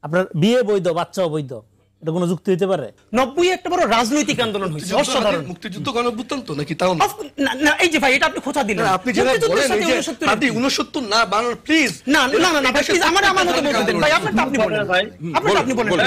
আপনার বিয়ে বৈধ, বাচ্চা অবৈধ, এটা কোনো যুক্তি হতে পারে? 90 একটা বড় রাজনৈতিক আন্দোলন হয়েছে, অসাধারণ। মুক্তিযুদ্ধ গণঅভ্যুত্থান তো নাকি? তাও না, এই যে ভাই, এটা আপনি খোঁচা দিলেন। আপনি যেটা বলেন এই যে আপনি 69 না বানান, প্লিজ না না না ভাই, প্লিজ আমার মতো বলতে দেন ভাই। আপনারটা আপনি বলেন ভাই, আপনারটা আপনি বলেন।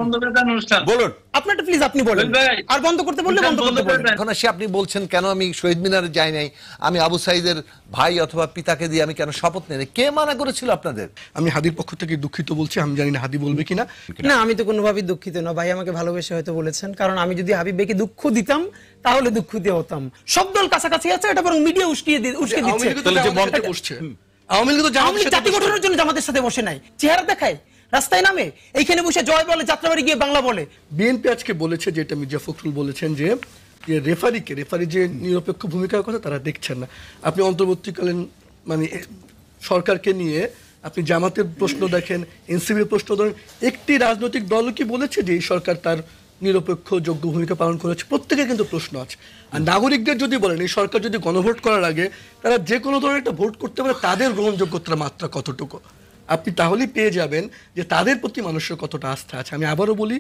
বন্ধ করে দেন অনুষ্ঠান, বলুন আপনারটা প্লিজ আপনি বলেন। আর বন্ধ করতে বললে বন্ধ করতে বলেন। এখন আসি আপনি বলছেন কেন আমি শহীদ মিনারে যাই নাই, আমি আবু সাইদের ভাই অথবা পিতাকে দিয়ে আমি কেন শপথ নেই, কে মানা করেছিল আপনাদের? আমি হাদির পক্ষ থেকে দুঃখিত বলছি, আমি জানি না হাদি বলবে কিনা। না, আমি তো কোনোভাবেই দুঃখিত না ভাই, আমাকে ভালোবেসে হয়তো বলেছেন। কারণ আমি যদি হাবিব ভাইকে দুঃখ দিতাম তাহলে দুঃখ দিয়ে হতাম। সব দল কাছাকাছি আছে, এটা বরং মিডিয়া উস্কে দিচ্ছে। আওয়ামী লীগ তো জাতি গঠনের জন্য জামাতের সাথে বসে নাই, চেহারা দেখায়, রাস্তায় নামে, এইখানে বসে জয় বলে, যাত্রাবাড়ি গিয়ে বাংলা বলে। বিএনপি আজকে বলেছে, যেটা মির্জা ফখরুল বলেছেন, যে রেফারি যে নিরপেক্ষ ভূমিকার কথা তারা দেখছেন না। আপনি অন্তর্বর্তীকালীন মানে সরকারকে নিয়ে আপনি জামাতের প্রশ্ন দেখেন, এনসিপির প্রশ্ন ধরেন, একটি রাজনৈতিক দল কি বলেছে যে এই সরকার তার নিরপেক্ষ যোগ্য ভূমিকা পালন করেছে? প্রত্যেকের কিন্তু প্রশ্ন আছে। আর নাগরিকদের যদি বলেন এই সরকার যদি গণভোট করার আগে তারা যে কোনো ধরনের একটা ভোট করতে পারে, তাদের গ্রহণযোগ্যতার মাত্রা কতটুকু আপনি তাহলেই পেয়ে যাবেন যে তাদের প্রতি মানুষের কতটা আস্থা আছে। আমি আবারও বলি,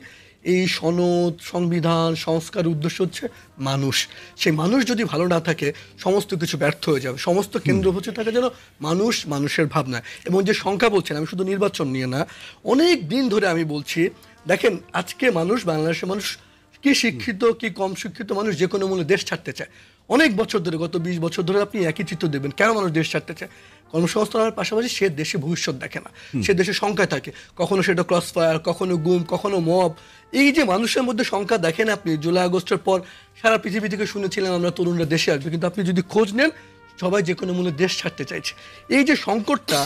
এই সনদ, সংবিধান, সংস্কার উদ্দেশ্য হচ্ছে মানুষ। সেই মানুষ যদি ভালো না থাকে সমস্ত কিছু ব্যর্থ হয়ে যাবে। সমস্ত কেন্দ্র হচ্ছে থাকে যেন মানুষ, মানুষের ভাবনা। এবং যে সংখ্যা বলছেন, আমি শুধু নির্বাচন নিয়ে না, অনেক দিন ধরে আমি বলছি, দেখেন আজকে মানুষ, বাংলাদেশের মানুষ কি শিক্ষিত কি কম শিক্ষিত মানুষ যে কোনো মূল্যে দেশ ছাড়তে চায়। অনেক বছর ধরে, গত 20 বছর ধরে আপনি একই চিত্র দেবেন কেন মানুষ দেশ ছাড়তে চায়। কর্মসংস্থানের পাশাপাশি সে দেশে ভবিষ্যৎ দেখে না, সে দেশে সংখ্যা থাকে, কখনো সেটা ক্রস ফায়ার, কখনো গুম, কখনো মব। এই যে মানুষের মধ্যে সংখ্যা দেখেন আপনি, জুলাই আগস্টের পর সারা পৃথিবী থেকে শুনেছিলাম আমরা তরুণরা দেশে আসবে, কিন্তু আপনি যদি খোঁজ নেন সবাই যে কোনো মূল্যে দেশ ছাড়তে চাইছে। এই যে সংকটটা,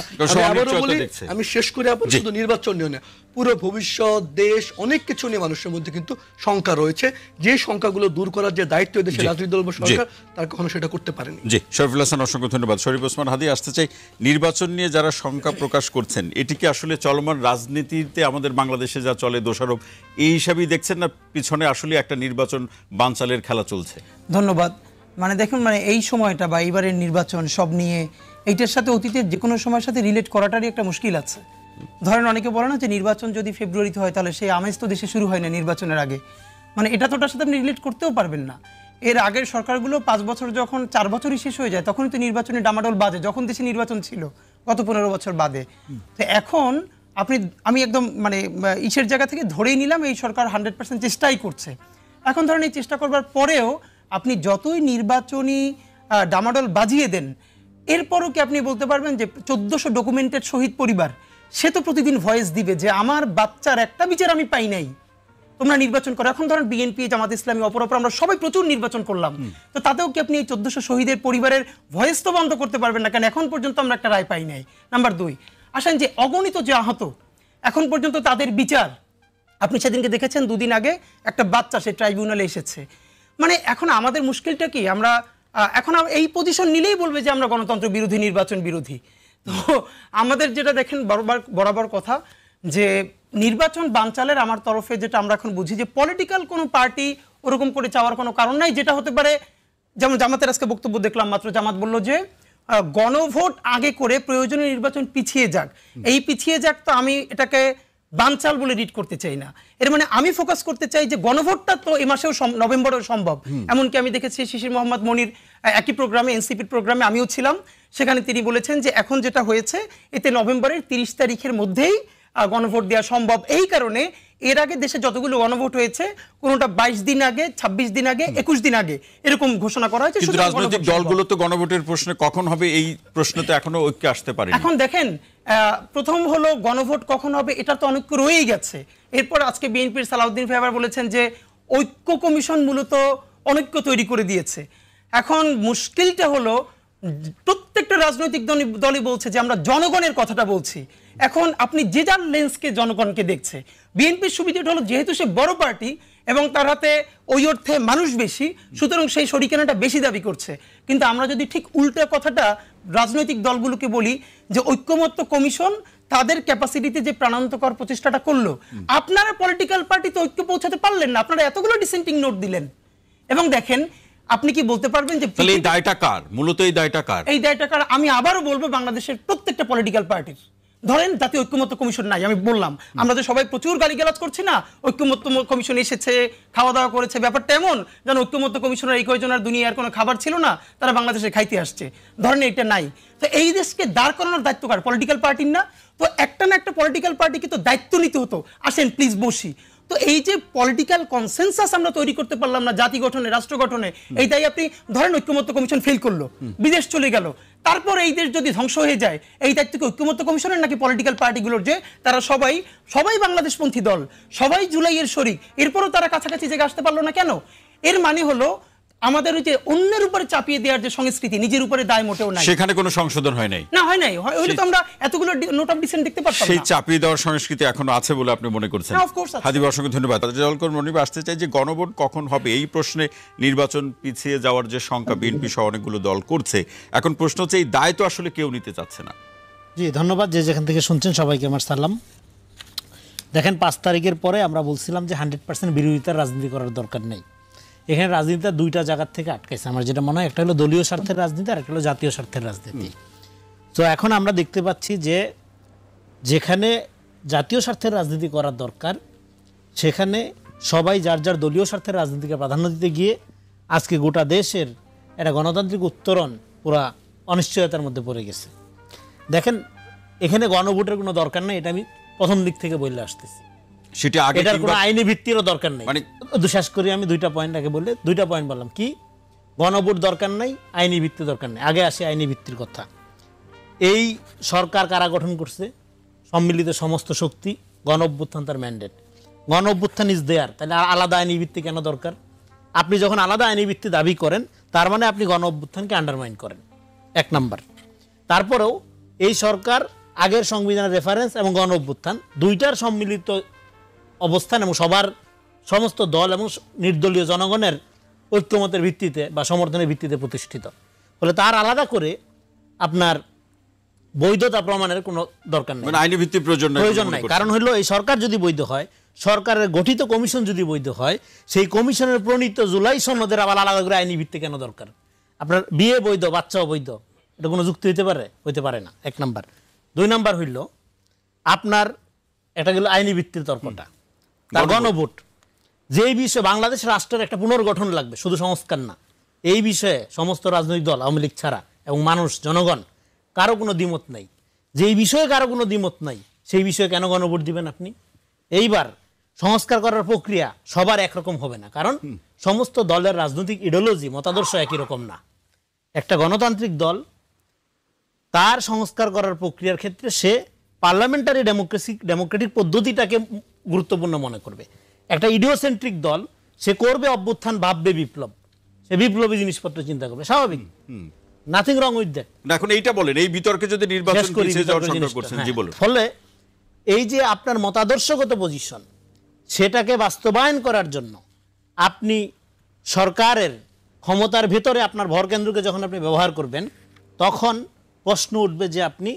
আমি শেষ করে আপনার শুধু নির্বাচন নিয়ে না, পুরো ভবিষ্যৎ, দেশ, অনেক কিছু নিয়ে মানুষের মধ্যে কিন্তু শঙ্কা রয়েছে। যে শঙ্কাগুলো দূর করার যে দায়িত্ব দেশের রাজনৈতিক দল বা সরকার, তার কখনো সেটা করতে পারেনি। জি, শরীফুল হাসান, অসংখ্য ধন্যবাদ। শরীফ ওসমান হাদি, আসতে চাই, নির্বাচন নিয়ে যারা শঙ্কা প্রকাশ করছেন, এটি কি আসলে চলমান রাজনীতিতে আমাদের বাংলাদেশে যা চলে দোষারোপ, এই হিসাবেই দেখছেন না পিছনে আসলে একটা নির্বাচন বানচালের খেলা চলছে? ধন্যবাদ। মানে দেখুন, মানে এই সময়টা বা এইবারের নির্বাচন সব নিয়ে এইটার সাথে অতীতের যে কোনো সময়ের সাথে রিলেট করাটারই একটা মুশকিল আছে। ধরেন অনেকে বলে না যে নির্বাচন যদি ফেব্রুয়ারিতে হয় তাহলে সেই আমেজ তো দেশে শুরু হয় না নির্বাচনের আগে। মানে এটা তো ওটার সাথে আপনি রিলেট করতেও পারবেন না। এর আগের সরকারগুলো 5 বছর যখন 4 বছরই শেষ হয়ে যায় তখনই তো নির্বাচনের ডামাডোল বাজে, যখন দেশে নির্বাচন ছিল গত 15 বছর বাদে। তো এখন আমি একদম মানে ইসের জায়গা থেকে ধরেই নিলাম এই সরকার 100% চেষ্টাই করছে। এখন ধরেন এই চেষ্টা করবার পরেও আপনি যতই নির্বাচনী ডামাডোল বাজিয়ে দেন, এরপরও কি আপনি বলতে পারবেন যে 1400 ডকুমেন্টেড শহীদ পরিবার সে তো প্রতিদিন ভয়েস দিবে যে আমার বাচ্চার একটা বিচার আমি পাই নাই, তোমরা নির্বাচন করো। এখন ধরেন বিএনপি, জামাত ইসলামী, অপর আমরা সবাই প্রচুর নির্বাচন করলাম, তো তাতেও কি আপনি এই 1400 শহীদের পরিবারের ভয়েস তো বন্ধ করতে পারবেন না, কারণ এখন পর্যন্ত আমরা একটা রায় পাই নাই। নাম্বার 2, আসেন যে অগণিত যে আহত, এখন পর্যন্ত তাদের বিচার, আপনি সেদিনকে দেখেছেন 2 দিন আগে একটা বাচ্চা সে ট্রাইব্যুনালে এসেছে। মানে এখন আমাদের মুশকিলটা কি, আমরা এখন এই পজিশন নিলেই বলবে যে আমরা গণতন্ত্র বিরোধী, নির্বাচন বিরোধী। তো আমাদের যেটা দেখেন বরাবর কথা যে নির্বাচন বানচালের আমার তরফে যেটা আমরা এখন বুঝি যে পলিটিক্যাল কোনো পার্টি ওরকম করে চাওয়ার কোনো কারণ নাই। যেটা হতে পারে, যেমন জামাতের আজকে বক্তব্য দেখলাম মাত্র, জামাত বলল যে গণভোট আগে করে প্রয়োজনীয় নির্বাচন পিছিয়ে যাক। এই পিছিয়ে যাক তো আমি এটাকে বানচাল বলে রিড করতে চাই না। এর মানে আমি ফোকাস করতে চাই যে গণভোটটা তো এ মাসেও নভেম্বরেও সম্ভব। এমনকি আমি দেখেছি শিশির মোহাম্মদ মনির একই প্রোগ্রামে, এনসিপির প্রোগ্রামে আমিও ছিলাম, সেখানে তিনি বলেছেন যে এখন যেটা হয়েছে এতে নভেম্বরের 30 তারিখের মধ্যেই গণভোট দেওয়া সম্ভব। এই কারণে এর আগে দেশে যতগুলো গণভোট হয়েছে কোনোটা 22 দিন আগে, 26 দিন আগে, 21 দিন আগে এরকম ঘোষণা করা হয়েছে। কিন্তু রাজনৈতিক দলগুলো তো গণভোটের প্রশ্নে কখন হবে এই প্রশ্নতে এখনো ঐক্য আসতে পারেনি। এখন দেখেন, প্রথম হলো গণভোট কখন হবে এটা তো অনৈক্য রয়েই গেছে। এরপর আজকে বিএনপির সালাউদ্দিন ফাইবার বলেছেন যে ঐক্য কমিশন মূলত অনৈক্য তৈরি করে দিয়েছে। এখন মুশকিলটা হলো প্রত্যেকটা রাজনৈতিক দলই বলছে যে আমরা জনগণের কথাটা বলছি। এখন আপনি যে যার লেন্সকে জনগণকে দেখছে। বিএনপির সুবিধাটা হলো যেহেতু সে বড় পার্টি এবং তার হাতে ওই অর্থে মানুষ বেশি, সুতরাং সেই শরিকানাটা বেশি দাবি করছে। কিন্তু আমরা যদি ঠিক উল্টা কথাটা রাজনৈতিক দলগুলোকে বলি যে ঐক্যমত্য কমিশন তাদের ক্যাপাসিটিতে যে প্রাণান্তকর প্রচেষ্টাটা করলো, আপনারা পলিটিক্যাল পার্টিতে ঐক্য পৌঁছাতে পারলেন না, আপনারা এতগুলো ডিসেন্টিং নোট দিলেন। এবং দেখেন, আপনি কি বলতে পারবেন যে তাহলে এই দায়টা কার? মূলত এই দায়টা কার? এই দায়টা কার? আমি আবারও বলবো বাংলাদেশের প্রত্যেকটা পলিটিক্যাল পার্টির। ধরেন জাতীয় ঐক্যমত্য কমিশন নাই, আমি বললাম আমরা যে সবাই প্রচুর গালিগালাজ করছি না, ঐক্যমত্য কমিশন এসেছে, খাওয়া দাওয়া করেছে, ব্যাপারটা এমন যেন ঐক্যমত্য কমিশনের এই কয়জনের দুনিয়ার কোনো খাবার ছিল না, তারা বাংলাদেশে খাইতে আসছে, ধরেন এটা নাই। তো এই দেশকে দাঁড় করানোর দায়িত্ব কার? পলিটিক্যাল পার্টির না? তো একটা না একটা পলিটিক্যাল পার্টিকে তো দায়িত্ব নিতে হতো, আসেন প্লিজ বসি। তো এই যে পলিটিক্যাল কনসেনসাস আমরা তৈরি করতে পারলাম না জাতি গঠনে, রাষ্ট্র গঠনে, এইটাই আপনি ধরেন ঐক্যমত্য কমিশন ফেল করলো, বিদেশ চলে গেল, তারপর এই দেশ যদি ধ্বংস হয়ে যায়, এই দায়িত্ব কি ঐক্যমত্য কমিশনের নাকি পলিটিক্যাল পার্টিগুলোর? যে তারা সবাই বাংলাদেশপন্থী দল, সবাই জুলাইয়ের শরিক, এরপরও তারা কাছাকাছি জায়গায় আসতে পারলো না কেন? এর মানে হলো আমাদের ওই যে অন্যের উপরে চাপিয়ে দেওয়ার যে সংস্কৃতি, নিজের উপরে দায় মোটেও নাই। সেখানে কোনো সংশোধন হয় নাই, না হয় নাই, হইলে তো আমরা এতগুলো নোট অফ ডিসেন্ট দেখতে পারতাম সেই না। চাপিয়ে দেওয়ার সংস্কৃতি এখনো আছে বলে আপনি মনে করছেন? হ্যাঁ, of course আছে। হাদিব, অসংখ্য ধন্যবাদ। জলকর মনিব, আসতে চাই যে গণভোট কখন হবে এই প্রশ্নে নির্বাচন পিছিয়ে যাওয়ার যে শঙ্কা বিএনপি সহ অনেকগুলো দল করছে, এখন প্রশ্ন হচ্ছে এই দায় তো আসলে কেউ নিতে চাচ্ছে না। জি ধন্যবাদ, যে যেখান থেকে শুনছেন সবাইকে আমার সালাম। দেখেন 5 তারিখের পরে আমরা বলছিলাম যে 100% বিরোধিতার রাজনীতি করার দরকার নেই। এখানে রাজনীতিটা দুইটা জায়গার থেকে আটকাইছে আমার যেটা মনে হয়, একটা হলো দলীয় স্বার্থের রাজনীতি আর একটা হলো জাতীয় স্বার্থের রাজনীতি। তো এখন আমরা দেখতে পাচ্ছি যে যেখানে জাতীয় স্বার্থের রাজনীতি করার দরকার সেখানে সবাই যার যার দলীয় স্বার্থের রাজনীতিকে প্রাধান্য দিতে গিয়ে আজকে গোটা দেশের একটা গণতান্ত্রিক উত্তরণ পুরা অনিশ্চয়তার মধ্যে পড়ে গেছে। দেখেন এখানে গণভোটের কোনো দরকার নেই, এটা আমি প্রথম দিক থেকে বলে আসতেছি। সেটা আগে এটার কোনো আইনি ভিত্তিরও দরকার নেই। মানে শেষ করি আমি দুইটা পয়েন্ট আগে বলে, দুইটা পয়েন্ট বললাম কি, গণভোট দরকার নাই, আইনি ভিত্তি দরকার নেই। আগে আসে আইনি ভিত্তির কথা। এই সরকার কারা গঠন করছে? সম্মিলিত সমস্ত শক্তি, গণ অভ্যুত্থান তার ম্যান্ডেট, গণ অভ্যুত্থান ইজ দেয়ার। তাহলে আলাদা আইনি ভিত্তি কেন দরকার? আপনি যখন আলাদা আইনি ভিত্তি দাবি করেন তার মানে আপনি গণ অভ্যুত্থানকে আন্ডারমাইন করেন, 1 নাম্বার। তারপরেও এই সরকার আগের সংবিধানের রেফারেন্স এবং গণ অভ্যুত্থান দুইটার সম্মিলিত অবস্থান এবং সমস্ত দল এবং নির্দলীয় জনগণের ঐক্যমতের ভিত্তিতে বা সমর্থনের ভিত্তিতে প্রতিষ্ঠিত। ফলে তার আলাদা করে আপনার বৈধতা প্রমাণের কোনো দরকার নেই, মানে আইনি ভিত্তির প্রয়োজন নাই। কারণ হলো এই সরকার যদি বৈধ হয়, সরকারের গঠিত কমিশন যদি বৈধ হয়, সেই কমিশনের প্রণীত জুলাই সনদের আবার আলাদা করে আইনি ভিত্তি কেন দরকার? আপনার বিয়ে বৈধ, বাচ্চাও বৈধ, এটা কোনো যুক্তি হইতে পারে? হইতে পারে না, 1 নাম্বার। 2 নাম্বার হইল আপনার এটা গেল আইনি ভিত্তির তর্কটা। তার গণভোট যেই বিষয়ে বাংলাদেশ রাষ্ট্রের একটা পুনর্গঠন লাগবে, শুধু সংস্কার না, এই বিষয়ে সমস্ত রাজনৈতিক দল আওয়ামী লীগ ছাড়া এবং মানুষ জনগণ কারো কোনো দ্বিমত নাই। যেই বিষয়ে কারো কোনো দ্বিমত নাই সেই বিষয়ে কেন গণভোট দিবেন আপনি? এইবার সংস্কার করার প্রক্রিয়া সবার একরকম হবে না, কারণ সমস্ত দলের রাজনৈতিক ইডিওলজি, মতাদর্শ একই রকম না। একটা গণতান্ত্রিক দল তার সংস্কার করার প্রক্রিয়ার ক্ষেত্রে সে পার্লামেন্টারি ডেমোক্রেটিক পদ্ধতিটাকে গুরুত্বপূর্ণ মনে করবে। একটা ইডিওসেন্ট্রিক দল সে করবে অভ্যুত্থান, ভাববে বিপ্লব, সে বিপ্লবী জিনিসপত্র চিন্তা করবে, স্বাভাবিক, নাথিং রং উইথ দ্যাট। এখন এইটা বলেন, এই বিতর্কে যদি নির্বাচন পিছিয়ে যাওয়ার শঙ্কা করছেন, জি বলুন। ফলে এই যে আপনার মতাদর্শগত পজিশন, সেটাকে বাস্তবায়ন করার জন্য আপনি সরকারের ক্ষমতার ভেতরে আপনার ভরকেন্দ্রকে যখন আপনি ব্যবহার করবেন, তখন প্রশ্ন উঠবে যে আপনি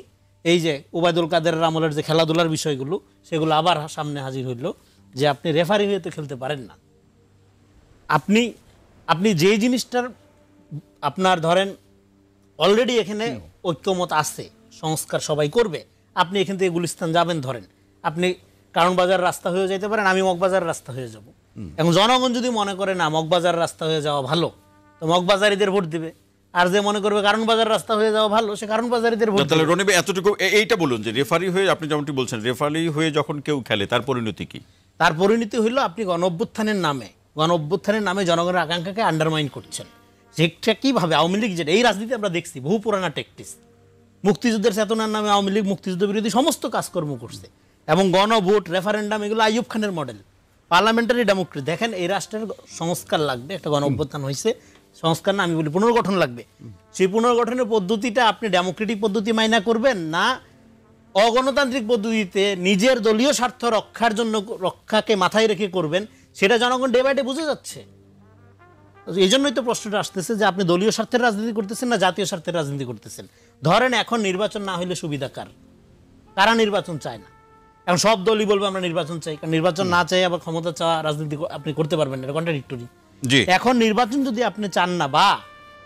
এই যে ওবায়দুল কাদের আমলের যে খেলাধুলার বিষয়গুলো, সেগুলো আবার সামনে হাজির হইল যে আপনি রেফারি হয়ে তো খেলতে পারেন না। আপনি যেই জিনিসটার আপনার ধরেন অলরেডি এখানে ঐক্যমত আছে, সংস্কার সবাই করবে, আপনি এখান থেকে গুলিস্তান যাবেন ধরেন, আপনি কারণ বাজার রাস্তা হয়ে যেতে পারেন, আমি মগবাজার রাস্তা হয়ে যাব। এবং জনগণ যদি মনে করে না মগবাজার রাস্তা হয়ে যাওয়া ভালো, তো মগবাজারিদের ভোট দিবে। আর যে মনে করবে কারণ বাজার রাস্তা হয়ে যাওয়া ভালো, সে কারণ বাজারিদের ভোট তাহলে দিবে। রনিব এইটুকু এইটা বলুন যে রেফারি হয়ে, আপনি যেমনটি বলছেন, রেফারি হয়ে যখন কেউ খেলে তার পরিণতি কি? তার পরিণতি হইল আপনি গণ অভ্যুত্থানের নামে জনগণের আকাঙ্ক্ষাকে আন্ডারমাইন করছেন। সেটা কিভাবে? আওয়ামী লীগ যেটা, এই রাজনীতি আমরা দেখছি বহু পুরানা টেকটিস, মুক্তিযুদ্ধের চেতনার নামে আওয়ামী লীগ মুক্তিযুদ্ধ বিরোধী সমস্ত কাজকর্ম করছে, এবং গণভোট, রেফারেন্ডাম, এগুলো আইয়ুব খানের মডেল, পার্লামেন্টারি ডেমোক্রেসি। দেখেন এই রাষ্ট্রের সংস্কার লাগবে, একটা গণ অভ্যুত্থান হয়েছে, সংস্কার না আমি বলি পুনর্গঠন লাগবে। সেই পুনর্গঠনের পদ্ধতিটা আপনি ডেমোক্রেটিক পদ্ধতি মাইনা করবেন না অগণতান্ত্রিক পদ্ধতিতে নিজের দলীয় স্বার্থ রক্ষাকে মাথায় রেখে করবেন, সেটা জনগণ ডে বাই ডে বুঝে যাচ্ছে। এই জন্যই তো প্রশ্নটা আসতেছে যে আপনি দলীয় স্বার্থের রাজনীতি করতেছেন না জাতীয় স্বার্থের রাজনীতি করতেছেন। ধরেন এখন নির্বাচন না হইলে সুবিধা কার? কারা নির্বাচন চায় না? এখন সব দলই বলবে আমরা নির্বাচন চাই, কারণ নির্বাচন না চাই আবার ক্ষমতা চাওয়া রাজনীতি আপনি করতে পারবেন না, এটা কন্ট্রাডিক্টরি। এখন নির্বাচন যদি আপনি চান না, বা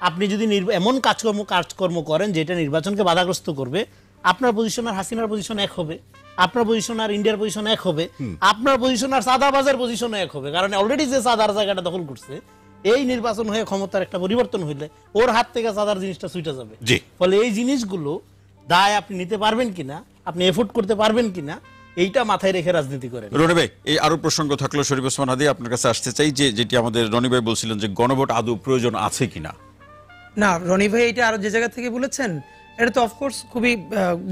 আপনি যদি এমন কাজকর্ম করেন যেটা নির্বাচনকে বাধাগ্রস্ত করবে, আপনার পজিশন আর হাসিনার পজিশন এক হবে, আপনার পজিশন আর ইন্ডিয়ার পজিশন এক হবে, আপনার পজিশন আর সাদাবাজার পজিশন এক হবে, কারণ অলরেডি যে সাদার জায়গাটা দখল করছে, এই নির্বাচন হয়ে ক্ষমতার একটা পরিবর্তন হইলে ওর হাত থেকে সাদার জিনিসটা ছুটে যাবে। ফলে এই জিনিসগুলো দায় আপনি নিতে পারবেন কিনা, আপনি এফোর্ড করতে পারবেন কিনা, এইটা মাথায় রেখে রাজনীতি করেন। রনি ভাই, এই আরো প্রসঙ্গ থাকলো, শরীফ ওসমান হাদী আপনার কাছে আসতে চাই, যে যেটি আমাদের রনি ভাই বলছিলেন যে গণভোট আদৌ প্রয়োজন আছে কিনা। না, রনি ভাই এটা আরো যে জায়গা থেকে বলেছেন, এটা তো অফকোর্স খুবই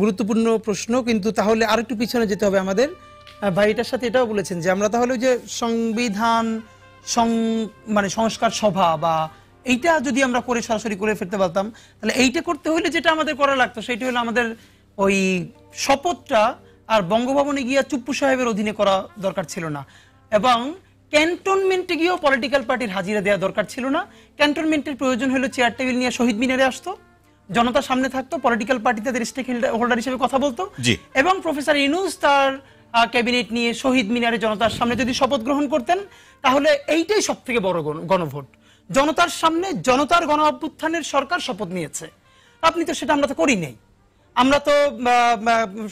গুরুত্বপূর্ণ প্রশ্ন, কিন্তু তাহলে আর একটু পিছনে যেতে হবে আমাদের। ভাই এটার সাথে এটাও বলেছেন যে আমরা তাহলে যে সংবিধান মানে সংস্কার সভা বা এইটা যদি আমরা করে সরাসরি করে ফেলতে পারতাম, তাহলে এইটা করতে হলে যেটা আমাদের করা লাগতো সেটা হলো আমাদের ওই শপথটা আর বঙ্গভবনে গিয়ে চুপ্পু সাহেবের অধীনে করা দরকার ছিল না, এবং ক্যান্টনমেন্টে গিয়েও পলিটিক্যাল পার্টির হাজিরা দেওয়া দরকার ছিল না। ক্যান্টনমেন্টের প্রয়োজন হলো চেয়ার টেবিল নিয়ে শহীদ মিনারে আসতো, জনতার সামনে থাকতো, পলিটিক্যাল পার্টি তাদের স্টেক হোল্ডার হিসেবে কথা বলতো, এবং প্রফেসর ইউনূস তার ক্যাবিনেট নিয়ে শহীদ মিনারে জনতার সামনে যদি শপথ গ্রহণ করতেন, তাহলে এইটাই সব থেকে বড় গণভোট। জনতার সামনে জনতার গণ অভ্যুত্থানের সরকার শপথ নিয়েছে, আপনি তো সেটা আমরা তো করি নাই। আমরা তো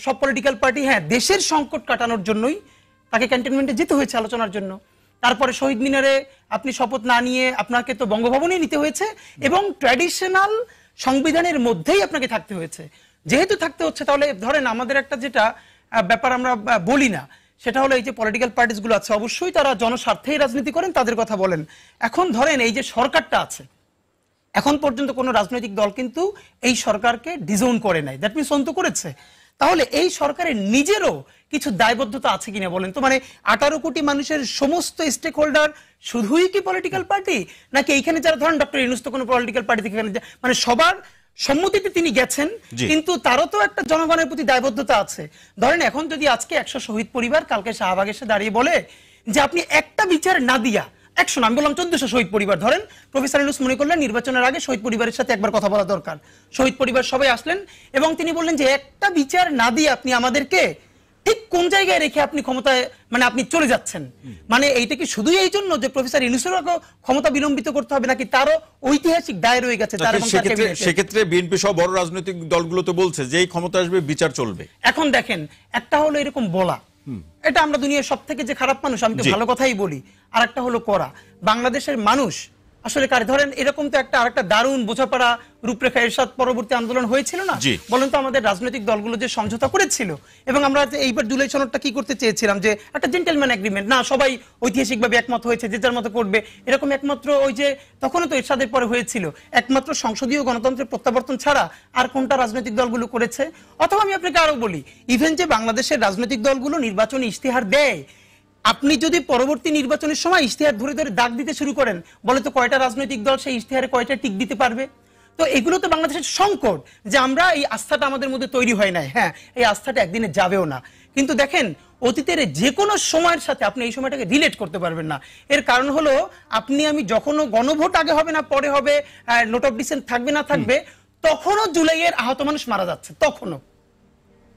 সব পলিটিক্যাল পার্টি দেশের সংকট কাটানোর জন্যই তাকে ক্যান্টনমেন্টে যেতে হয়েছে আলোচনার জন্য। তারপরে শহীদ মিনারে আপনি শপথ না নিয়ে আপনাকে তো বঙ্গভবনে নিতে হয়েছে, এবং ট্র্যাডিশনাল সংবিধানের মধ্যেই আপনাকে থাকতে হয়েছে। যেহেতু থাকতে হচ্ছে, তাহলে ধরেন আমাদের একটা যেটা ব্যাপার আমরা বলি না, সেটা হলো এই যে পলিটিক্যাল পার্টিস গুলো আছে, অবশ্যই তারা জনস্বার্থেই রাজনীতি করেন, তাদের কথা বলেন। এখন ধরেন এই যে সরকারটা আছে, এখন পর্যন্ত কোনো রাজনৈতিক দল কিন্তু এই সরকারকে ডিজোন করে নাই, দ্যাট মিনস অন্ত করেছে। তাহলে এই সরকারের নিজেরও কিছু দায়বদ্ধতা আছে কিনা বলেন তো? মানে 18 কোটি মানুষের সমস্ত স্টেক হোল্ডার শুধুই কি পলিটিক্যাল পার্টি, নাকি এইখানে যারা ধরেন ডক্টর ইউনূস তো কোনো পলিটিক্যাল পার্টি থেকে মানে সবার সম্মতিতে তিনি গেছেন, কিন্তু তারও তো একটা জনগণের প্রতি দায়বদ্ধতা আছে। ধরেন এখন যদি আজকে 100 শহীদ পরিবার কালকে শাহবাগ এসে দাঁড়িয়ে বলে যে আপনি একটা বিচার না দিয়া 100 না, আমি বললাম 1400 শহীদ পরিবার, ধরেন প্রফেসর ইউনূস মনে করলেন নির্বাচনের আগে শহীদ পরিবারের সাথে একবার কথা বলা দরকার, শহীদ পরিবার সবাই আসলেন এবং তিনি বললেন যে একটা বিচার না দিয়ে আপনি আমাদেরকে ঠিক কোন জায়গায় রেখে আপনি ক্ষমতায় মানে আপনি চলে যাচ্ছেন, মানে এইটা কি শুধুই এই জন্য যে প্রফেসর ইউনূসের ক্ষমতা বিলম্বিত করতে হবে, নাকি তারও ঐতিহাসিক দায় রয়ে গেছে? সেক্ষেত্রে বিএনপি সহ বড় রাজনৈতিক দলগুলো তো বলছে যে এই ক্ষমতা আসবে বিচার চলবে। এখন দেখেন, একটা হলো এরকম বলা, এটা আমরা দুনিয়ার সব থেকে যে খারাপ মানুষ আমি তো ভালো কথাই বলি, আর একটা হলো করা। বাংলাদেশের মানুষ আসলে কারে ধরেন এরকম তো একটা আরেকটা দারুণ বোঝাপড়া রূপরেখা এরশাদ পরবর্তী আন্দোলন হয়েছিল না, বলেন তো আমাদের রাজনৈতিক দলগুলো যে সমঝোতা করেছিল, এবং আমরা এইবার জুলাই সনদটা কি করতে চেয়েছিলাম যে একটা জেন্টলম্যান এগ্রিমেন্ট, না সবাই ঐতিহাসিকভাবে একমত হয়েছে, যে যার মতো করবে, এরকম একমাত্র ওই যে তখনও তো এরশাদের পরে হয়েছিল, একমাত্র সংসদীয় গণতন্ত্রের প্রত্যাবর্তন ছাড়া আর কোনটা রাজনৈতিক দলগুলো করেছে? অথবা আমি আপনাকে আরো বলি, ইভেন যে বাংলাদেশের রাজনৈতিক দলগুলো নির্বাচনী ইশতেহার দেয়, আপনি যদি পরবর্তী নির্বাচনের সময় ইশতেহার ধরে ধরে দাগ দিতে শুরু করেন, বলে তো কয়টা রাজনৈতিক দল সেই ইশতেহারে কয়টা টিক দিতে পারবে? তো এগুলো তো বাংলাদেশের সংকট, যে আমরা এই আস্থাটা আমাদের মধ্যে তৈরি হয় নাই। হ্যাঁ, এই আস্থাটা একদিনে যাবেও না, কিন্তু দেখেন অতীতের যে কোনো সময়ের সাথে আপনি এই সময়টাকে রিলেট করতে পারবেন না। এর কারণ হলো আপনি আমি যখনও গণভোট আগে হবে না পরে হবে, নোট অফ ডিসেন্ট থাকবে না থাকবে, তখনও জুলাইয়ের আহত মানুষ মারা যাচ্ছে, তখনও।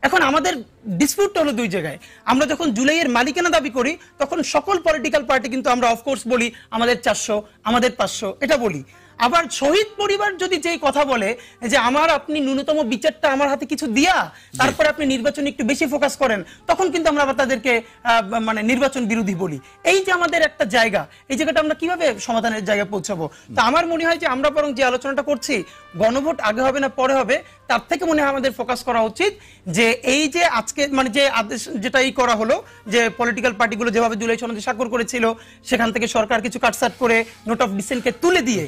এখন আমাদের ডিসপিউটটা হলো দুই জায়গায়। আমরা যখন জুলাইয়ের মালিকানা দাবি করি তখন সকল পলিটিক্যাল পার্টি কিন্তু আমরা অফকোর্স বলি আমাদের 400 আমাদের 500 এটা বলি, আবার শহীদ পরিবার যদি যেই কথা বলে যে আমার আপনি ন্যূনতম বিচারটা আমার হাতে কিছু দিয়া তারপরে আপনি নির্বাচনে একটু বেশি ফোকাস করেন, তখন কিন্তু আমরা আবার তাদেরকে মানে নির্বাচন বিরোধী বলি। এই যে আমাদের একটা জায়গা, এই জায়গাটা আমরা কিভাবে সমাধানের জায়গায় পৌঁছাবো? তো আমার মনে হয় যে আমরা বরং যে আলোচনাটা করছি গণভোট আগে হবে না পরে হবে, তার থেকে মনে হয় আমাদের ফোকাস করা উচিত যে এই যে আজকে মানে যে আদেশ যেটা এই করা হলো যে পলিটিক্যাল পার্টিগুলো যেভাবে জুলাই সনদে স্বাক্ষর করেছিল সেখান থেকে সরকার কিছু কাটছাট করে নোট অফ ডিসেন্টকে তুলে দিয়ে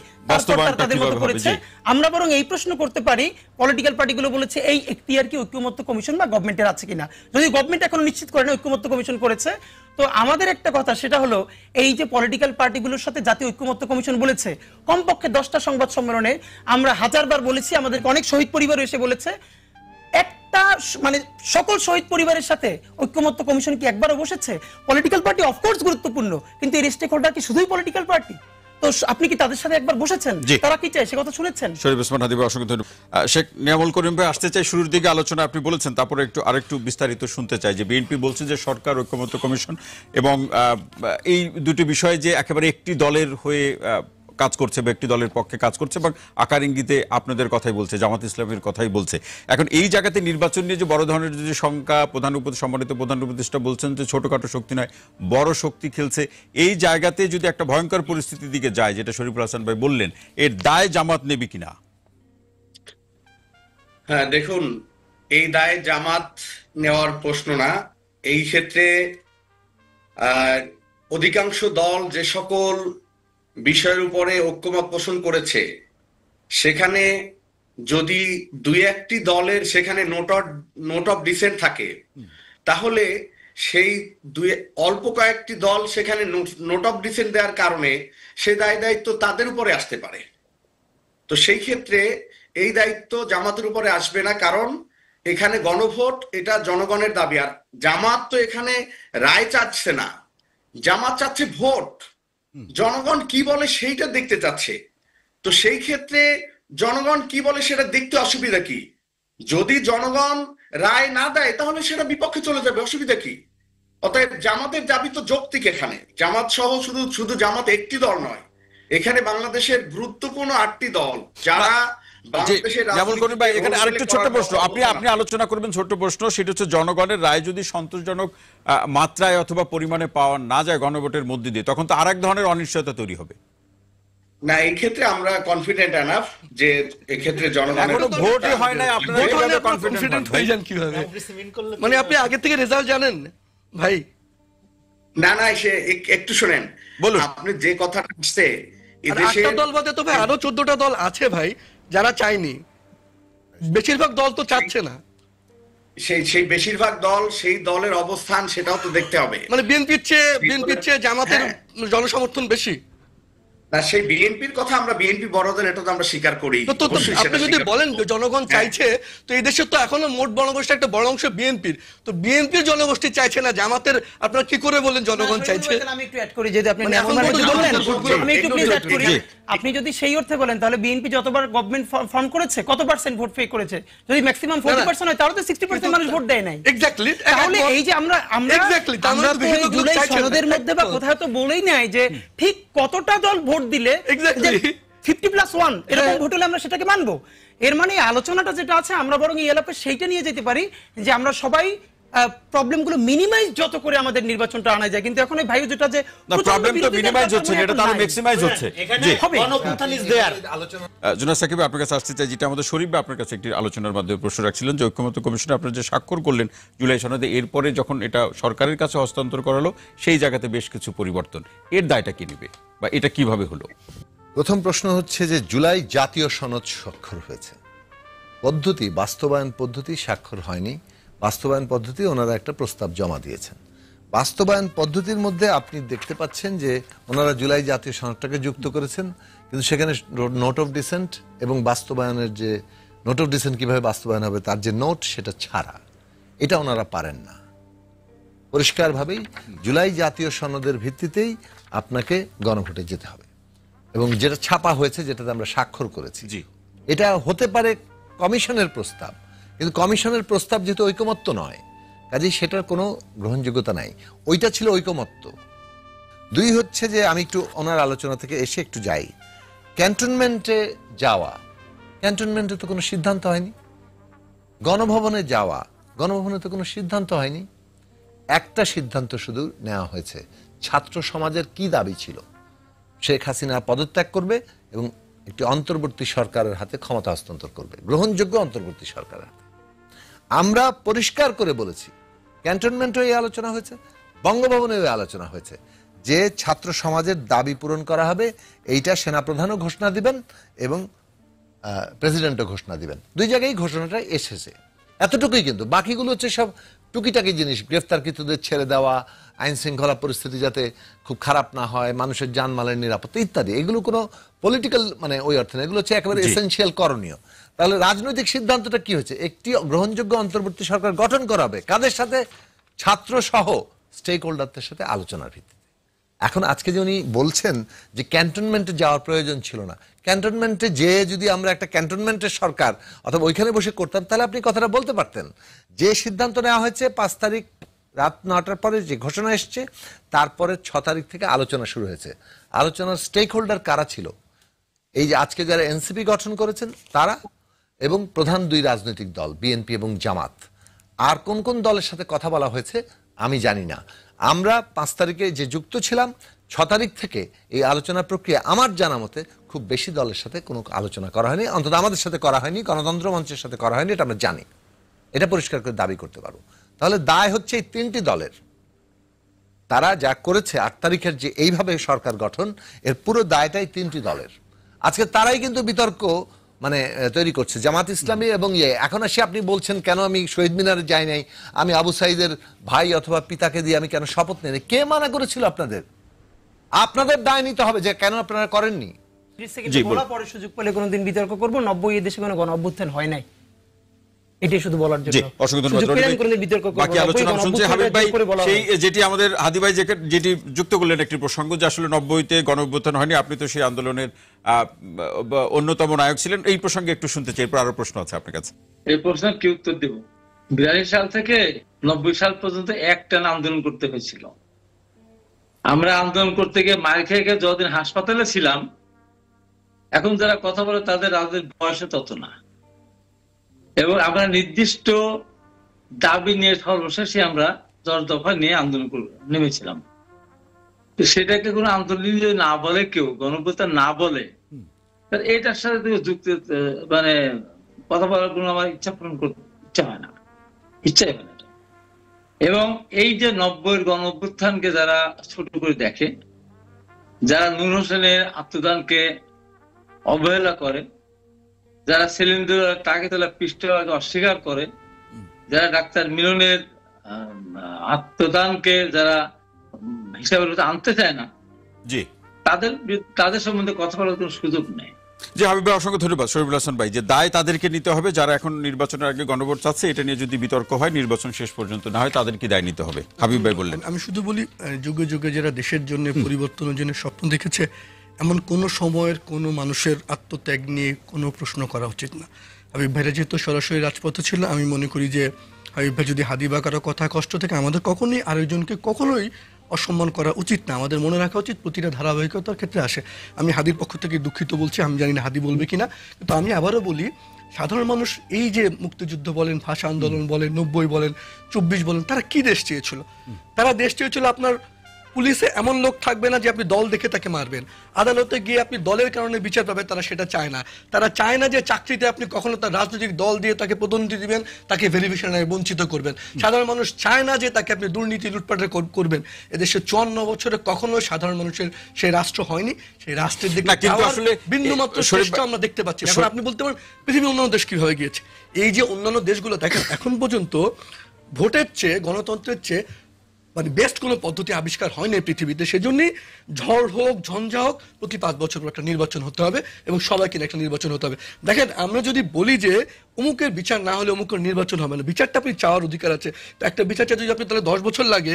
তাদের মতো করেছে, আমরা বরং এই প্রশ্ন করতে পারি পলিটিক্যাল পার্টিগুলো বলেছে এই এখতিয়ার কি ঐক্যমত্য কমিশন বা গভর্নমেন্টের আছে কিনা? যদি গভর্নমেন্ট এখনো নিশ্চিত করে না ঐক্যমত্য কমিশন করেছে, তো আমাদের একটা কথা সেটা হলো এই যে পলিটিক্যাল পার্টিগুলোর সাথে জাতীয় ঐক্যমত্য কমিশন বলেছে, কমপক্ষে 10টা সংবাদ সম্মেলনে আমরা হাজারবার বলেছি, আমাদেরকে অনেক শহীদ পরিবার এসে বলেছে, একটা মানে সকল শহীদ পরিবারের সাথে ঐক্যমত্য কমিশন কি একবারও বসেছে? পলিটিক্যাল পার্টি অফকোর্স গুরুত্বপূর্ণ, কিন্তু এই স্টেক হোল্ডার কি শুধুই পলিটিক্যাল পার্টি? তো আপনি কি তাদের সাথে একবার বসেছেন? তারা কি চায় সে কথা শুনেছেন? শরীফ ওসমান হাদী, অসংখ্য ধন্যবাদ। শেখ নিয়ামুল করিম ভাই আসতে চাই, শুরুর দিকে আলোচনা আপনি বলেছেন, তারপরে একটু আরেকটু বিস্তারিত শুনতে চাই যে বিএনপি বলছে যে সরকার ঐক্যমত্য কমিশন এবং এই দুটি বিষয়ে যে একেবারে একটি দলের হয়ে কাজ করছে বা একটি দলের পক্ষে কাজ করছে এবং আকার ইঙ্গিতে আপনাদের কথাই বলছে, জামাত ইসলামের কথাই বলছে। এখন এই জায়গাতে নির্বাচন নিয়ে যে বড় ধরনের যে শঙ্কা, সম্মানিত প্রধান উপদেষ্টা বলছেন যে ছোটখাটো শক্তি নয় বড় শক্তি খেলছে, এই জায়গাতে যদি একটা ভয়ঙ্কর পরিস্থিতির দিকে যায়, যেটা শরীফুল হাসান ভাই বললেন, এর দায় জামাত নেবে কিনা? হ্যাঁ, দেখুন, এই দায় জামাত নেওয়ার প্রশ্ন না। এই ক্ষেত্রে অধিকাংশ দল যে সকল বিষয়ের উপরে ঐক্যমত পোষণ করেছে, সেখানে যদি দুই একটি দলের সেখানে নোট অফ ডিসেন্ট থাকে, তাহলে সেই অল্প কয়েকটি দল সেখানে নোট অফ ডিসেন্ট দেওয়ার কারণে সে দায়িত্ব তাদের উপরে আসতে পারে। তো সেই ক্ষেত্রে এই দায়িত্ব জামাতের উপরে আসবে না, কারণ এখানে গণভোট, এটা জনগণের দাবি। আর জামাত তো এখানে রায় চাচ্ছে না, জামাত চাচ্ছে ভোট। জনগণ কি বলে সেইটা দেখতে চাচ্ছে। তো সেই ক্ষেত্রে জনগণ কি বলে সেটা দেখতে অসুবিধা কি? যদি জনগণ রায় না দেয় তাহলে সেটা বিপক্ষে চলে যাবে, অসুবিধা কি? অতএব জামাতের দাবি তো যৌক্তিক। এখানে জামাত সহ শুধু জামাত একটি দল নয়, এখানে বাংলাদেশের গুরুত্বপূর্ণ 8টি দল যারা এখানে আরেকটা ছোট্ট প্রশ্ন, আপনি আলোচনা করবেন। ছোট্ট প্রশ্ন, সেটা হচ্ছে জনগণের রায় যদি সন্তোষজনক মাত্রায় অথবা পরিমাণে পাওয়া না যায় গণভোটের মধ্যে দিয়ে, তখন তো আরেক ধরনের অনিশ্চয়তা তৈরি হবে। না, এই ক্ষেত্রে আমরা কনফিডেন্ট এনাফ যে এই ক্ষেত্রে জনগণের ভোটই হয় না, আপনারা কনফিডেন্ট হয়ে যান কিভাবে? মানে আপনি আগে থেকে রেজাল্ট জানেন ভাই? না, সে একটু শোনেন, বলুন। আপনি যে কথাটা আসছে, একটা দল বাদে তো ভাই আরো 14টা দল আছে ভাই যারা চায়নি। বেশিরভাগ দল তো চাচ্ছে না। সেই বেশিরভাগ দল, সেই দলের অবস্থান সেটাও তো দেখতে হবে। মানে বিএনপির চেয়ে জামাতের জনসমর্থন বেশি না, সেই বিএনপির কথা আমরা বিএনপি বড় দল, এটা তো আমরা স্বীকার করি। আপনি যদি বলেন জনগণ চাইছে, তো এই দেশে তো এখনো মোট জনগোষ্ঠী একটা বড় অংশ বিএনপির, তো বিএনপির জনগোষ্ঠী চাইছে না জামাতের, আপনারা কি করে বলেন জনগণ চাইছে? আমি একটু অ্যাড করি, যদি আপনি আমি একটু প্লিজ অ্যাড করি। আপনি যদি সেই অর্থে বলেন তাহলে বিএনপি যতবার গভর্নমেন্ট ফর্ম করেছে কত পার্সেন্ট ভোট পে করেছে? যদি ম্যাক্সিমাম 40% হয় তাহলে তো 60% মানুষ ভোট দেয় নাই। এক্স্যাক্টলি। তাহলে এই যে আমরা জুলাই সনদের মধ্যে বা কোথাও তো বলেই নাই যে ঠিক কতটা দল ভোট দিলে 50+1 এরকম ভোট হলে আমরা সেটাকে মানবো। এর মানে আলোচনাটা যেটা আছে, আমরা বরং এই এলাপে সেইটা নিয়ে যেতে পারি যে আমরা সবাই প্রবলেমগুলো মিনিমাইজ যত করে আমাদের নির্বাচনটা আনা যায়। কিন্তু এখন এই ভাইও যেটা যে প্রবলেম তো মিনিমাইজ হচ্ছে না, এটা তো আরো ম্যাক্সিমাইজ হচ্ছে। জি, জুনায়েদ সাকিব, আপনার কাছে আসতে চাই, যেটা আমাদের শরীফ আপনার কাছে একটি আলোচনার মাধ্যমে প্রশ্ন রাখছিলেন যে ঐক্যমত্য কমিশনে আপনারা যে স্বাক্ষর করলেন জুলাই সনদে, এরপরে যখন এটা সরকারের কাছে হস্তান্তর করালো, সেই জায়গাতে বেশ কিছু পরিবর্তন, এর দায়টা কি নেবে বা এটা কিভাবে হলো? প্রথম প্রশ্ন হচ্ছে যে জুলাই জাতীয় সনদ স্বাক্ষর হয়েছে, পদ্ধতি বাস্তবায়ন পদ্ধতি স্বাক্ষর হয়নি। বাস্তবায়ন পদ্ধতি ওনারা একটা প্রস্তাব জমা দিয়েছেন। বাস্তবায়ন পদ্ধতির মধ্যে আপনি দেখতে পাচ্ছেন যে ওনারা জুলাই জাতীয় সনদটাকে যুক্ত করেছেন, কিন্তু সেখানে নোট অফ ডিসেন্ট এবং বাস্তবায়নের যে নোট অফ ডিসেন্ট কিভাবে বাস্তবায়ন হবে তার যে নোট, সেটা ছাড়া এটা ওনারা পারেন না। পরিষ্কারভাবেই জুলাই জাতীয় সনদের ভিত্তিতেই আপনাকে গণভোটে যেতে হবে, এবং যেটা ছাপা হয়েছে, যেটাতে আমরা স্বাক্ষর করেছি, এটা হতে পারে কমিশনের প্রস্তাব, কিন্তু কমিশনের প্রস্তাব যেহেতু ঐকমত্য নয়, কাজেই সেটার কোনো গ্রহণযোগ্যতা নাই। ওইটা ছিল ঐকমত্য। দুই হচ্ছে যে আমি একটু ওনার আলোচনা থেকে এসে একটু যাই, ক্যান্টনমেন্টে যাওয়া, ক্যান্টনমেন্টে তো কোনো সিদ্ধান্ত হয়নি। গণভবনে যাওয়া, গণভবনে তো কোনো সিদ্ধান্ত হয়নি। একটা সিদ্ধান্ত শুধু নেওয়া হয়েছে, ছাত্র সমাজের কি দাবি ছিল, শেখ হাসিনা পদত্যাগ করবে এবং একটি অন্তর্বর্তী সরকারের হাতে ক্ষমতা হস্তান্তর করবে, গ্রহণযোগ্য অন্তর্বর্তী সরকারের হাতে। আমরা পরিষ্কার করে বলেছি, ক্যান্টনমেন্টে এই আলোচনা হয়েছে, বঙ্গভবনেও এই আলোচনা হয়েছে যে ছাত্র সমাজের দাবি পূরণ করা হবে, এইটা সেনাপ্রধানও ঘোষণা দিবেন এবং প্রেসিডেন্টও ঘোষণা দিবেন। দুই জায়গায় ঘোষণাটা এসেছে, এতটুকুই। কিন্তু বাকিগুলো হচ্ছে সব টুকিটাকি জিনিস, গ্রেফতারকৃতদের ছেড়ে দেওয়া, আইন শৃঙ্খলা পরিস্থিতি যাতে খুব খারাপ না হয়, মানুষের জানমালের নিরাপত্তা ইত্যাদি। এগুলো কোনো পলিটিক্যাল মানে ওই অর্থে না, এগুলো হচ্ছে একেবারে এসেনশিয়াল করণীয়। তাহলে রাজনৈতিক সিদ্ধান্তটা কি হচ্ছে? একটি গ্রহণযোগ্য অন্তর্বর্তী সরকার গঠন করা হবে, কাদের সাথে? ছাত্র সহ স্টেক হোল্ডারদের সাথে আলোচনার ভিত্তিতে। এখন আজকে যে উনি বলছেন যে ক্যান্টনমেন্টে যাওয়ার প্রয়োজন ছিল না, ক্যান্টনমেন্টে যে যদি আমরা একটা ক্যান্টনমেন্টের সরকার অথবা ওইখানে বসে করতাম, তাহলে আপনি কথাটা বলতে পারতেন। যে সিদ্ধান্ত নেওয়া হয়েছে 5 তারিখ রাত 9টার পরে যে ঘোষণা এসছে, তারপরে 6 তারিখ থেকে আলোচনা শুরু হয়েছে। আলোচনার স্টেক হোল্ডার কারা ছিল? এই যে আজকে যারা এনসিপি গঠন করেছেন তারা এবং প্রধান দুই রাজনৈতিক দল বিএনপি এবং জামাত, আর কোন কোন দলের সাথে কথা বলা হয়েছে আমি জানি না। আমরা 5 তারিখে যে যুক্ত ছিলাম, 6 তারিখ থেকে এই আলোচনা প্রক্রিয়া আমার জানা মতে খুব বেশি দলের সাথে কোনো আলোচনা করা হয়নি, অন্তত আমাদের সাথে করা হয়নি, গণতন্ত্র মঞ্চের সাথে করা হয়নি, এটা আমরা জানি, এটা পরিষ্কার করে দাবি করতে পারবো। তাহলে দায় হচ্ছে এই 3টি দলের, তারা যা করেছে 8 তারিখের যে এইভাবে সরকার গঠন, এর পুরো দায়টাই 3টি দলের। আজকে তারাই কিন্তু বিতর্ক মানে তৈরি করছে, জামাত ইসলামী এবং এখন আসে আপনি বলছেন কেন আমি শহীদ মিনারে যাই নাই, আমি আবু সাইদের ভাই অথবা পিতাকে দিয়ে আমি কেন শপথ নেই, কে মানা করেছিল আপনাদের? আপনাদের দায় নিতে হবে যে কেন আপনারা করেননি। বলা পরে সুযোগ পেলে কোনোদিন বিতর্ক করবো। 90 এ দেশে কোনো গণ অভ্যুত্থান হয় নাই, এটাই শুধু বলার জন্য। অসংখ্য ধন্যবাদ। বাকি আলোচনা শুনছে হাবিব ভাই, সেই যেটি আমাদের হাদি ভাই যেটি যুক্ত করলেন একটি প্রসঙ্গ, যে আসলে 90-তে গণ অভ্যুত্থান হয়নি, আপনি তো সেই আন্দোলনের অন্যতম নায়ক ছিলেন, এই প্রসঙ্গে একটু শুনতে চাই, এরপর আরো প্রশ্ন আছে আপনার কাছে। এই প্রশ্নের কি উত্তর দেব? 82 সাল থেকে 90 সাল পর্যন্ত একটানা আন্দোলন করতে হয়েছিল। আমরা আন্দোলন করতে গিয়ে মার খেয়ে খেয়ে যতদিন হাসপাতালে ছিলাম, এখন যারা কথা বলে তাদের বয়সে তত না, এবং আমরা নির্দিষ্ট দাবি নিয়ে সর্বশেষে আমরা 10 দফা নিয়ে আন্দোলন নেমেছিলাম। সেটাকে কোনো আন্দোলন যদি না বলে, কেউ গণঅভ্যুত্থান না বলে, এটার সাথে যুক্ত মানে কথা বলার কোনো আমার ইচ্ছাই হয় না। এবং এই যে 90-এর গণঅভ্যুত্থানকে যারা ছোট করে দেখে, যারা নূর হোসেনের আত্মদানকে অবহেলা করে, যারা সিলিন্ডার টাকে তোলা পিস্টলকে অস্বীকার করে, যারা ডাক্তার মিলনের আত্মদানকে যারা হিসাবে আনতে চায় না, জি, তাদের সম্বন্ধে কথা বলার কোনো সুযোগ নেই। জি হাবিব ভাই, অসংখ্য ধন্যবাদ। শরীফুল হাসান ভাই, যে দায় তাদেরকে নিতে হবে যারা এখন নির্বাচনের আগে গণভোট চাচ্ছে, এটা নিয়ে যদি বিতর্ক হয়, নির্বাচন শেষ পর্যন্ত না হয়, তাদেরকে দায় নিতে হবে। হাবিব ভাই বললেন। আমি শুধু বলি, যুগে যুগে যারা দেশের জন্য পরিবর্তনের জন্য স্বপ্ন দেখেছে, এমন কোন সময়ের কোন মানুষের আত্মত্যাগ নিয়ে কোনো প্রশ্ন করা উচিত না। হাবিব ভাইরা যেহেতু সরাসরি রাজপথে ছিল, আমি মনে করি যে হাবিব ভাই যদি হাদি বা কারো কথা কষ্ট থেকে, আমাদের কখনোই আরেকজনকে কখনোই অসম্মান করা উচিত না। আমাদের মনে রাখা উচিত প্রতিটা ধারাবাহিকতার ক্ষেত্রে আসে। আমি হাদির পক্ষ থেকে দুঃখিত বলছি, আমি জানি না হাদি বলবে কিনা, কিন্তু আমি আবারও বলি, সাধারণ মানুষ এই যে মুক্তিযুদ্ধ বলেন, ভাষা আন্দোলন বলেন, 90 বলেন, 24 বলেন, তারা কি দেশ চেয়েছিল? তারা দেশ চেয়েছিল আপনার পুলিশে এমন লোক থাকবে না যে আপনি দল দেখে তাকে মারবেন, আদালতে গিয়ে আপনি দলের কারণে বিচার পাবেন, তারা সেটা চায় না। তারা চায় না যে চাকরিতে আপনি কখনো তার রাজনৈতিক দল দিয়ে তাকে পদোন্নতি দিবেন, তাকে ভেরিফিকেশনে বঞ্চিত করবেন। সাধারণ মানুষ চায় না যে তাকে আপনি দুর্নীতি লুটপাট করবেন। এদেশে 54 বছরে কখনো সাধারণ মানুষের সেই রাষ্ট্র হয়নি, সেই রাষ্ট্রের দিকে আসলে বিন্দুমাত্র চেষ্টা আমরা দেখতে পাচ্ছি। এখন আপনি বলতে পারেন পৃথিবীর অন্যান্য দেশ কিভাবে গিয়েছে, এই যে অন্যান্য দেশগুলো দেখেন, এখন পর্যন্ত ভোটের চেয়ে, গণতন্ত্রের চেয়ে মানে বেস্ট কোনো পদ্ধতি আবিষ্কার হয়নি পৃথিবীতে। সেজন্যই ঝড় হোক ঝঞ্ঝা হোক, প্রতি 5 বছর পর একটা নির্বাচন হতে হবে এবং সবাইকে একটা নির্বাচন হতে হবে। দেখেন, আমরা যদি বলি যে অমুকের বিচার না হলে অমুকের নির্বাচন হবে না, বিচারটা আপনি চাওয়ার অধিকার আছে। তো একটা বিচারটা যদি আপনি তাহলে 10 বছর লাগে,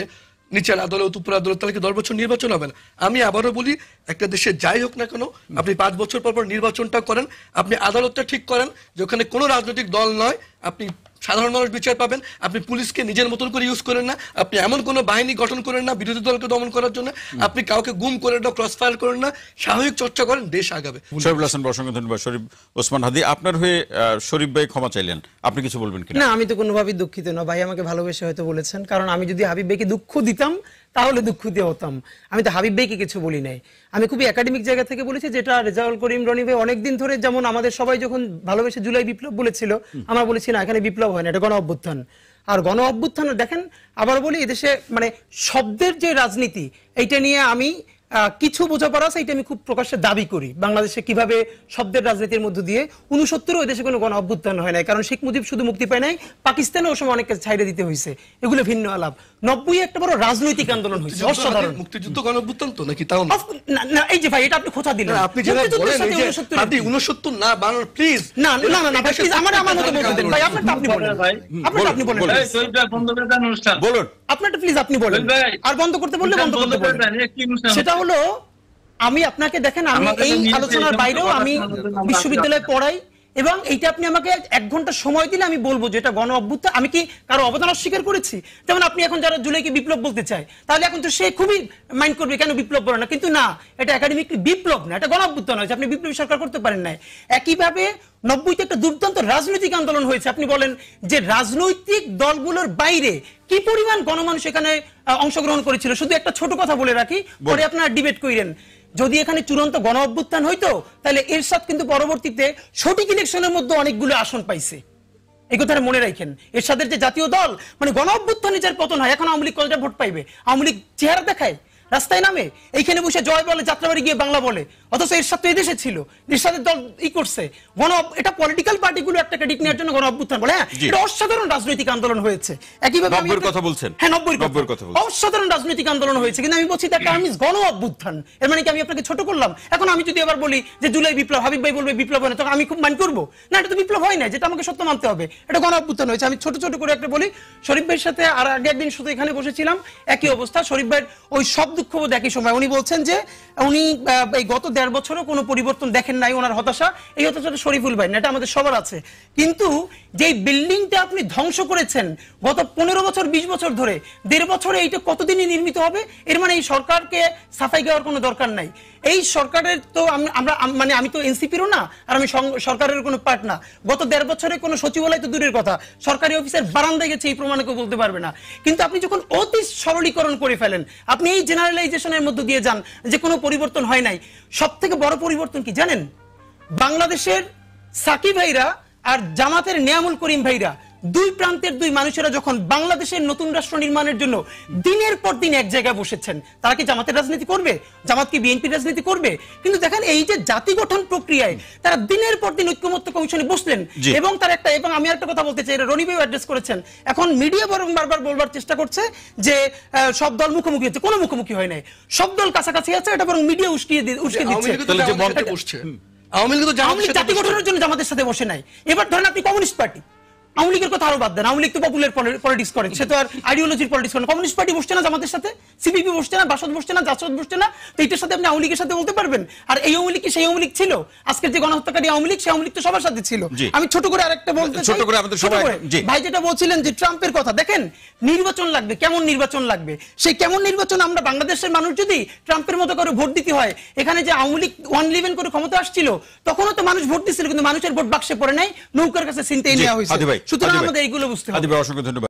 নিচের আদালত উপর আদালত, তাহলে কি 10 বছর নির্বাচন হবে না? আমি আবারও বলি, একটা দেশে যাই হোক না কেন, আপনি 5 বছর পর পর নির্বাচনটা করেন, আপনি আদালতটা ঠিক করেন যে ওখানে কোনো রাজনৈতিক দল নয়, আপনি সাধারণ মানুষ বিচার পাবেন। আপনি পুলিশকে নিজের মতন করে ইউজ করেন না, আপনি এমন কোনো বাহিনী গঠন করেন না বিরোধী দলকে দমন করার জন্য, আপনি কাউকে গুম করেন না, ক্রস ফায়ার করেন না, স্বাভাবিক চর্চা করেন, দেশ আগাবে। শরীফুল হাসান, অসংখ্য ধন্যবাদ। শরীফ ওসমান হাদি, আপনার হয়ে শরীফ ভাই ক্ষমা চাইলেন, আপনি কিছু বলবেন কিনা? না, আমি তো কোনোভাবেই দুঃখিত না, ভাই আমাকে ভালোবেসে হয়তো বলেছেন, কারণ আমি যদি হাবিব ভাইকে দুঃখ দিতাম তাহলে দুঃখ দিয়ে হতাম। আমি তো হাবিব ভাইকে কিছু বলি নাই, আমি খুবই একাডেমিক জায়গা থেকে বলেছি, যেটা রেজাউল করিম রনি ভাই অনেকদিন ধরে, যেমন আমাদের সবাই যখন ভালোবেসে জুলাই বিপ্লব বলেছিল, আমরা বলেছি না, এখানে বিপ্লব হয় না, এটা গণ অভ্যুত্থান। আর গণ অভ্যুত্থান দেখেন, আবার বলি, এদেশে মানে শব্দের যে রাজনীতি, এইটা নিয়ে আমি কিছু বোঝাপড়া আছে, এটা আমি খুব প্রকাশ্যে দাবি করি। বাংলাদেশে কিভাবে শব্দের রাজনীতির মধ্য দিয়ে 69 ওই দেশে কোনো গণ অভ্যুত্থান হয় নাই, কারণ শেখ মুজিব শুধু মুক্তি পায় নাই, পাকিস্তানে ওই সময় অনেককে ছাইড়ে দিতে হয়েছে, এগুলো ভিন্ন আলাপ। 90 একটা বড় রাজনৈতিক আন্দোলন হয়েছে, অসাধারণ। মুক্তিযুদ্ধ গণ অভ্যুত্থান তো নাকি? তাও না, এই যে ভাই, এটা আপনি খোঁচা দিলেন, আপনি যেটা বলেন এই যে আপনি 69 না বানান, প্লিজ। না না না ভাই, প্লিজ আমার মতো বলতে দেন ভাই, আপনারটা আপনি বলেন ভাই, আপনারটা আপনি বলেন, এই সইটা বন্ধ করে দেন অনুষ্ঠান বলুন, আপনারটা প্লিজ আপনি বলেন, আর বন্ধ করতে বললে বন্ধ করতে বলেন। সেটা হলো, আমি আপনাকে দেখেন, আমি এই আলোচনার বাইরেও আমি বিশ্ববিদ্যালয়ে পড়াই, এবং এইটা আপনি আমাকে 1 ঘন্টা সময় দিলে আমি বলবো যে এটা গণ অভ্যুত্থান। আমি কি কারো অবদান অস্বীকার করেছি? যেমন আপনি এখন যারা জুলাইকে বিপ্লব বলতে চায়, তাহলে এখন তো সে খুবই মাইন্ড করবে কেন বিপ্লব বলে না, কিন্তু না, এটা একাডেমিক বিপ্লব না, এটা গণ অভ্যুত্থান হয়েছে, আপনি বিপ্লবী সরকার করতে পারেন নাই। একইভাবে 90তে একটা দুর্দান্ত রাজনৈতিক আন্দোলন হয়েছে। আপনি বলেন যে রাজনৈতিক দলগুলোর বাইরে কি পরিমাণ গণমানুষ এখানে অংশগ্রহণ করেছিল। শুধু একটা ছোট কথা বলে রাখি, পরে আপনারা ডিবেট করেন। যদি এখানে চূড়ান্ত গণ অভ্যুত্থান হইতো, তাহলে এরশাদ কিন্তু পরবর্তীতে সঠিক ইলেকশনের মধ্যে অনেকগুলো আসন পাইছে। এই কথাটা মনে রাখেন। এরশাদের যে জাতীয় দল, মানে গণ অভ্যুত্থানে যার পতন হয়, এখন আওয়ামী লীগ কয়টা ভোট পাইবে? আওয়ামী লীগ চেহারা দেখায়, রাস্তায় নামে, এইখানে বসে জয় বলে, যাত্রাবাড়ি গিয়ে বাংলা বলে, অথচ এরশাদ তো এদেশে ছিল, এরশাদের দল করছে এটা পলিটিক্যাল পার্টিগুলো একটা ক্রেডিট নেওয়ার জন্য গণ অভ্যুত্থান বলে। হ্যাঁ, এটা অসাধারণ রাজনৈতিক আন্দোলন হয়েছে। একইভাবে 90-এর কথা বলছেন? হ্যাঁ, 90-এর কথা বলছেন। অসাধারণ রাজনৈতিক আন্দোলন হয়েছে, কিন্তু আমি বলছি তার টার্ম ইজ গণ অভ্যুত্থান। এর মানে কি আমি আপনাকে ছোট করলাম? এখন আমি যদি আবার বলি যে জুলাই বিপ্লব, হাবিব ভাই বলবে বিপ্লব হয় না, তখন আমি খুব মাইন্ড করবো না, এটা তো বিপ্লব হয় না, যেটা আমাকে সত্য মানতে হবে, এটা গণ অভ্যুত্থান হয়েছে। আমি ছোট ছোট করে একটা বলি, শরীফ ভাইয়ের সাথে আর আগে একদিন শুধু এখানে বসেছিলাম, একই অবস্থা। শরীফ ভাইয়ের ওই সব দুঃখবোধ একই সময়। উনি বলছেন যে উনি এই গত 1.5 বছরও কোনো পরিবর্তন দেখেন নাই, ওনার হতাশা। এই হতাশাটা শরীফুল ভাই না, এটা আমাদের সবার আছে। কিন্তু যে বিল্ডিংটা আপনি ধ্বংস করেছেন গত 15 বছর 20 বছর ধরে, 1.5 বছরে এইটা কতদিনই নির্মিত হবে? এর মানে এই সরকারকে সাফাই দেওয়ার কোনো দরকার নাই। এই সরকারের তো আমরা মানে আমি তো এনসিপিরও না, আর আমি সরকারের কোনো পার্ট না। গত 1.5 বছরে কোনো সচিবালয় তো দূরের কথা, সরকারি অফিসের বারান্দায় গেছে এই প্রমাণে কেউ বলতে পারবে না। কিন্তু আপনি যখন অতি সরলীকরণ করে ফেলেন, আপনি এই জেনারেলাইজেশনের মধ্যে দিয়ে যান যে কোনো পরিবর্তন হয় নাই। সব থেকে বড় পরিবর্তন কি জানেন? বাংলাদেশের সাকিব ভাইরা আর জামাতের নিয়ামুল করিম ভাইরা, দুই প্রান্তের দুই মানুষেরা যখন বাংলাদেশের নতুন রাষ্ট্র নির্মাণের জন্য দিনের পর দিন এক জায়গায় বসেছেন, তারা কি জামাতের রাজনীতি করবে? জামাত কি বিএনপির রাজনীতি করবে? কিন্তু দেখেন এই যে জাতি গঠন প্রক্রিয়ায় তারা দিনের পর দিন ঐক্যমত্য কমিশনে বসলেন, এবং তার একটা, এবং আমি একটা কথা বলতে চাই, রনি ভাই অ্যাড্রেস করেছেন, এখন মিডিয়া বরং বারবার বলবার চেষ্টা করছে যে সব দল মুখোমুখি হচ্ছে। কোনো মুখোমুখি হয় নাই, সব দল কাছাকাছি আছে, এটা বরং মিডিয়া উস্কে দিচ্ছে। আওয়ামী লীগ জাতি গঠনের জন্য জামাতের সাথে বসে নাই। এবার ধরেন আপনি কমিউনিস্ট পার্টি, আওয়ামী লীগের কথা আরো বাদ দেন, আওয়ামী লীগ তো পপুলার পলিটিক্স করে, সে তো আর আইডিওলজির পলিটিক্স করে। কমিউনিস্ট পার্টি বসছে না জামাতের সাথে, সিপিপি বসছে না, বাসদ বসছে না, জাসদ বসছে না, তো এটার সাথে আপনি আওয়ামী লীগের সাথে বলতে পারবেন? আর এই আওয়ামী লীগ কি সেই আওয়ামী লীগ ছিল? আজকের যে গণহত্যাকারী আওয়ামী লীগ, সেই আওয়ামী লীগ তো সবার সাথে ছিল। আমি ছোট করে আরেকটা বলতে চাই, ভাই যেটা বলছিলেন যে ট্রাম্পের কথা, দেখেন নির্বাচন লাগবে, কেমন নির্বাচন লাগবে? সেই কেমন নির্বাচন আমরা বাংলাদেশের মানুষ যদি ট্রাম্পের মতো করে ভোট দিতে হয়, এখানে যে আওয়ামী লীগ 1-11 করে ক্ষমতা আসছিল, তখনও তো মানুষ ভোট দিচ্ছিল, কিন্তু মানুষের ভোট বাক্সে পড়ে নাই, নৌকার কাছে ছিনতাই নেওয়া হয়েছে। সুতরাং আমাদের এইগুলো বুঝতে হবে। অসংখ্য ধন্যবাদ।